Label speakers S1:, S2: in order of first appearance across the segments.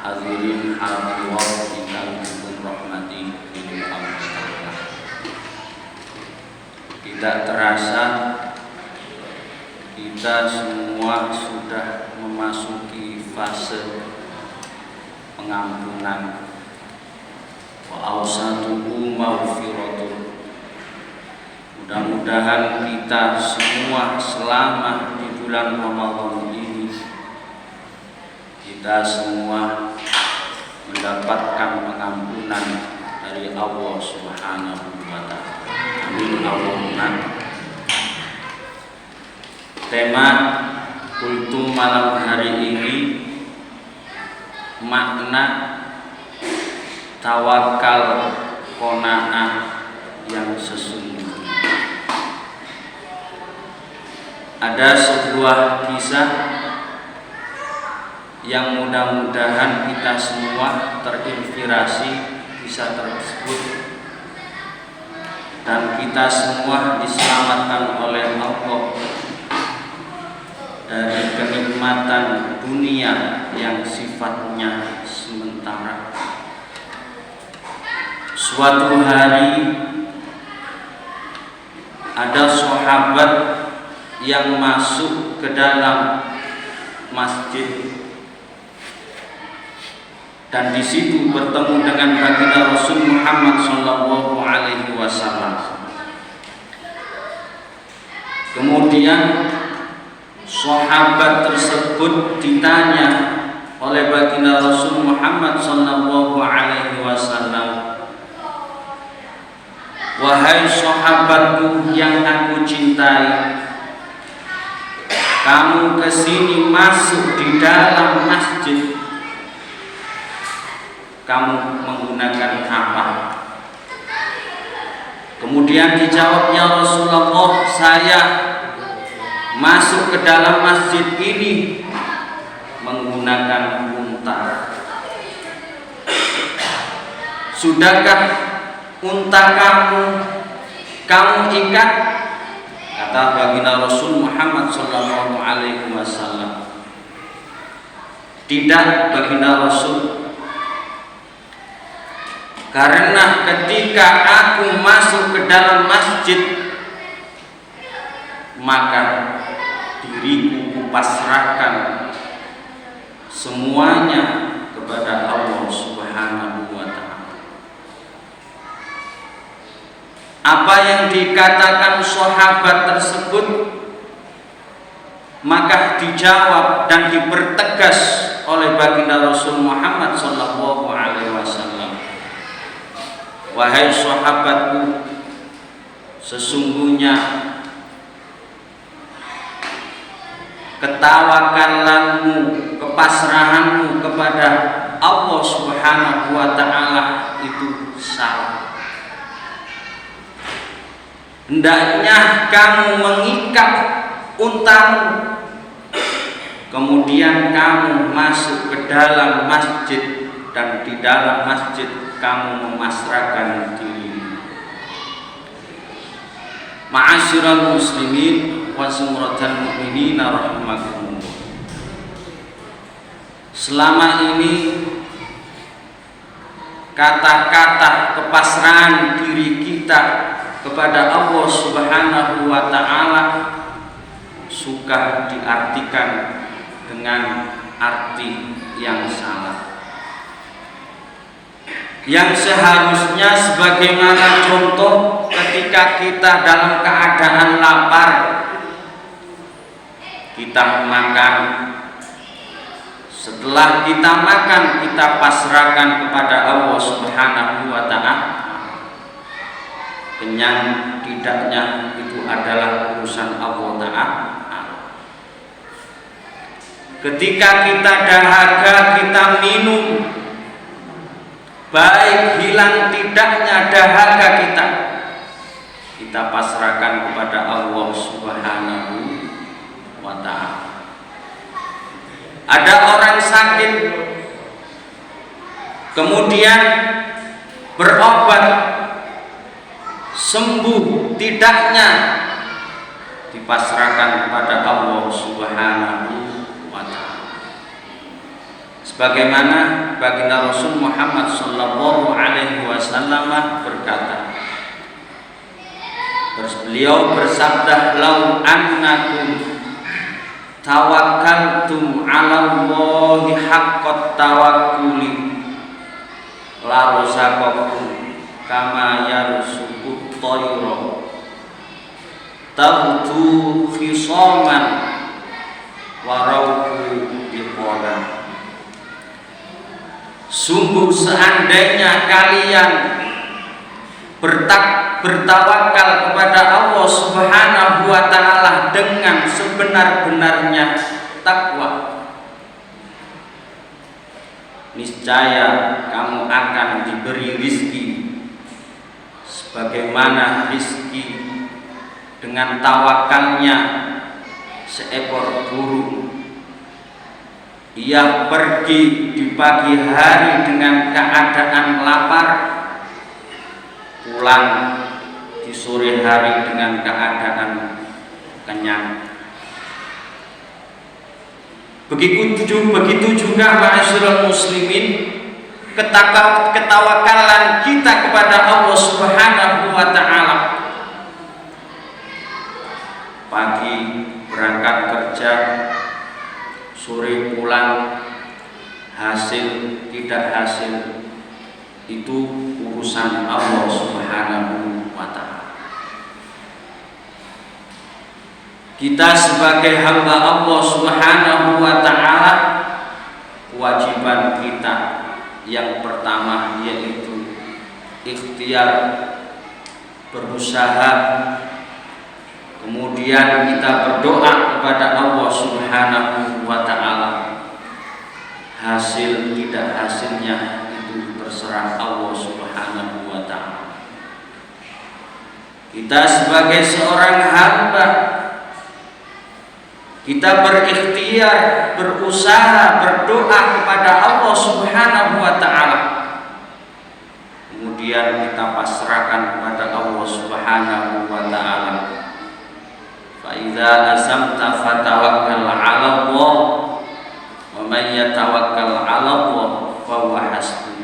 S1: Hadirin hadirat ingkang dipun rahmati Allah Ta'ala. Tidak terasa kita semua sudah memasuki fase pengampunan. Wa awsatuhu maghfiratun. Mudah-mudahan kita semua selama di bulan Ramadan ini kita semua mendapatkan pengampunan dari Allah Subhanahu wa Ta'ala. Amin Allahumma. Tema kultum malam hari ini makna tawakal qanaah yang sesungguhnya. Ada sebuah kisah yang mudah-mudahan kita semua terinspirasi kisah tersebut dan kita semua diselamatkan oleh Allah dari kenikmatan dunia yang sifatnya sementara. Suatu hari ada sahabat yang masuk ke dalam masjid dan di situ bertemu dengan baginda Rasul Muhammad sallallahu alaihi wasallam. Kemudian sahabat tersebut ditanya oleh baginda Rasul Muhammad sallallahu alaihi wasallam, "Wahai sahabatku yang aku cintai, kamu kesini masuk di dalam masjid, kamu menggunakan apa?" Kemudian dijawabnya Rasulullah, "Saya masuk ke dalam masjid ini menggunakan unta." "Sudahkah unta kamu ikat?" kata baginda Rasul Muhammad sallallahu alaihi wasallam. "Tidak baginda Rasul, karena ketika aku masuk ke dalam masjid, maka diriku kupasrahkan semuanya kepada Allah Subhanahu wa Ta'ala." Apa yang dikatakan sahabat tersebut maka dijawab dan dipertegas oleh baginda Rasul Muhammad sallallahu alaihi wasallam. "Wahai sahabatku, sesungguhnya ketawakalanmu, kepasrahanmu kepada Allah Subhanahu wa Ta'ala itu salah. Hendaknya kamu mengikat untamu, kemudian kamu masuk ke dalam masjid dan di dalam masjid kamu memasrahkan dirimu." Ma'asyiral muslimin wa sumratal mu'minin rahimakumullah. Selama ini kata-kata kepasrahan diri kita kepada Allah Subhanahu wa Ta'ala suka diartikan dengan arti yang salah, yang seharusnya sebagaimana contoh ketika kita dalam keadaan lapar, kita makan, setelah kita makan kita pasrahkan kepada Allah Subhanahu wa Ta'ala. Kenyang tidaknya itu adalah urusan Allah Ta'ala. Ketika kita dahaga, kita minum, baik hilang tidaknya dahaga kita pasrahkan kepada Allah Subhanahu wa Ta'ala. Ada orang sakit, kemudian berobat, sembuh tidaknya dipasrahkan kepada Allah Subhanahu wa Ta'ala. Sebagaimana baginda Rasul Muhammad sallallahu alaihi wasallam berkata, beliau bersabda, "Lau annakum tawakkaltum 'ala Allahi haqqat tawakkuli la razaqakum kama yarzuqut thayra tabtu khisaman wa rauhu biqala." Sungguh seandainya kalian bertawakal kepada Allah Subhanahu wa ta'ala dengan sebenar-benarnya takwa, niscaya kamu akan diberi rizki sebagaimana rizki dengan tawakalnya seekor burung. Ia pergi di pagi hari dengan keadaan lapar, pulang di sore hari dengan keadaan kenyang. Begitu juga ma'asyiral muslimin, ketawakalan kita kepada Allah Subhanahu wa ta'ala. Pagi berangkat kerja, sore pulang, hasil tidak hasil itu urusan Allah Subhanahu wa ta'ala. Kita sebagai hamba Allah Subhanahu wa ta'ala, kewajiban kita yang pertama yaitu ikhtiar, berusaha, kemudian kita berdoa kepada Allah Subhanahu wa ta'ala. Hasil tidak hasilnya itu terserah Allah Subhanahu wa ta'ala. Kita sebagai seorang hamba, kita berikhtiar, berusaha, berdoa kepada Allah Subhanahu wa ta'ala. Kemudian kita pasrahkan kepada Allah Subhanahu wa ta'ala. Fa'idza azamta fatawakkal 'ala Allah wa man yatawakkal 'ala Allah fa huwa hasbuh.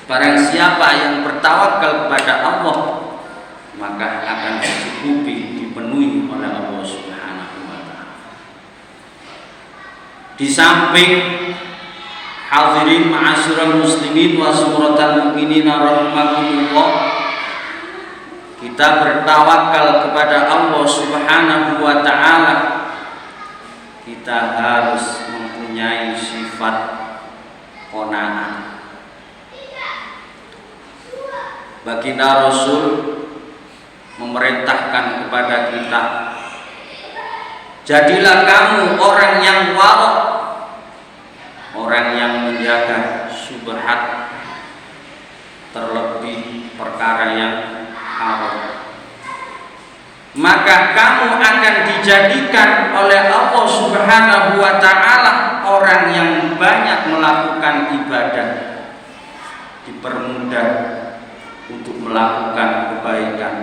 S1: Barang siapa yang bertawakal kepada Allah, maka akan dicukupi, dipenuhi oleh Allah Subhanahu wa ta'ala. Di samping hadirin ma'asyiral muslimin wa suratal mu'minin rahimakumullah, kita bertawakal kepada Allah Subhanahu wa ta'ala, kita harus mempunyai sifat qanaah. Baginda Rasul memerintahkan kepada kita, jadilah kamu orang yang wara', orang yang menjaga syubhat, terlebih perkara yang haram. Maka kamu akan dijadikan oleh Allah Subhanahu wa ta'ala orang yang banyak melakukan ibadah, dipermudah untuk melakukan kebaikan.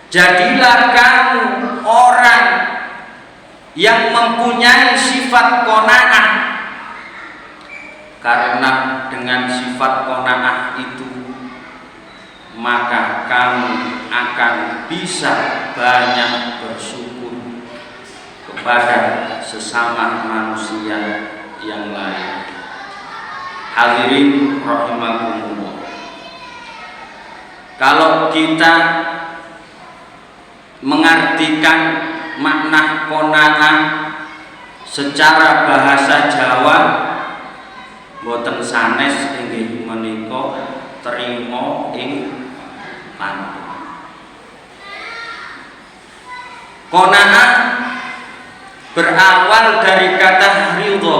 S1: Jadilah kamu orang yang mempunyai sifat qanaah, karena dengan sifat qanaah itu maka kamu akan bisa banyak bersyukur kepada sesama manusia yang lain. Hadirin rahimakumullah, kalau kita mengartikan makna qanaah secara bahasa Jawa, boten sanes inggih menika trima ing pantun. Qanaah berawal dari kata ridho,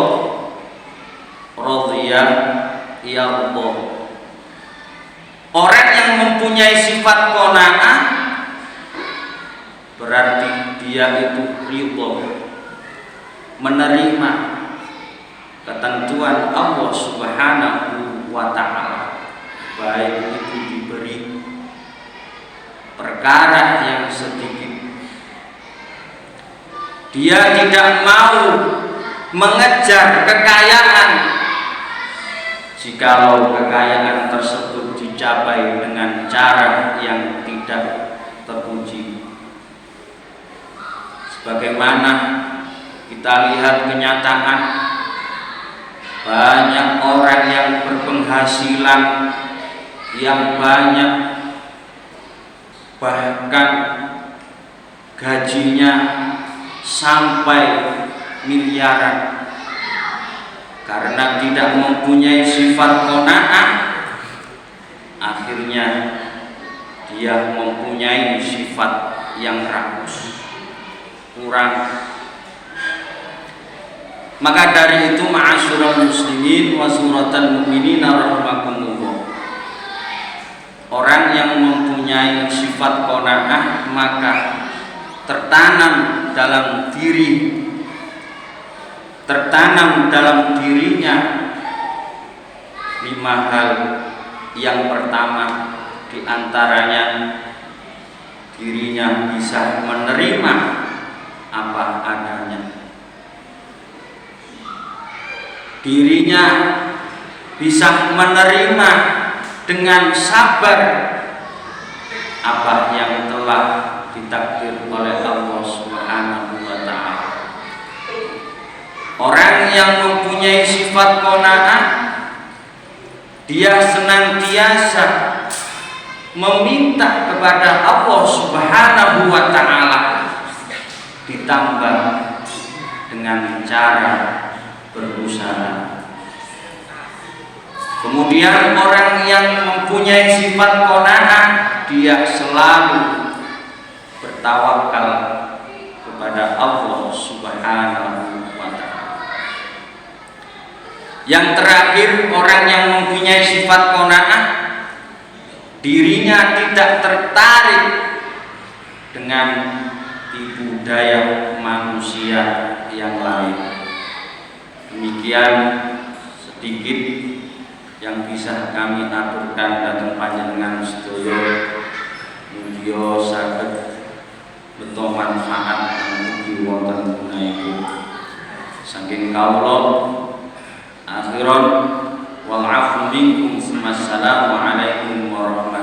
S1: radhiya yarda. Orang yang mempunyai sifat qanaah berarti dia itu ridho, menerima ketentuan Allah Subhanahu wa ta'ala, baik itu diberi perkara yang sedikit Dia tidak mau mengejar kekayaan jikalau kekayaan tersebut dicapai dengan cara yang tidak terpuji. Sebagaimana kita lihat kenyataan, banyak orang yang berpenghasilan yang banyak, bahkan gajinya sampai miliaran, karena tidak mempunyai sifat qanaah, akhirnya dia mempunyai sifat yang rakus, kurang. Maka dari itu, ma'asyiral muslimin wa suratal mu'minin rahimakumullah, orang yang mempunyai sifat qanaah maka tertanam dalam dirinya 5 hal. Yang pertama diantaranya, dirinya bisa menerima apa adanya. Dirinya bisa menerima dengan sabar apa yang telah ditakdir oleh Allah Subhanahu wa ta'ala. Orang yang mempunyai sifat qanaah, dia senantiasa meminta kepada Allah Subhanahu wa ta'ala, ditambah dengan cara berusaha. Kemudian orang yang mempunyai sifat qanaah, dia selalu bertawakal kepada Allah Subhanahu wa ta'ala. Yang terakhir, orang yang mempunyai sifat qanaah, dirinya tidak tertarik dengan tipu daya manusia yang lain. Demikian sedikit yang bisa kami aturkan dhateng panjenengan sedaya, mugia saged beto manfaat mugi wonten gunanipun. Saking kawula akhiron wal afu minkum. Assalamu alaikum warahmatullahi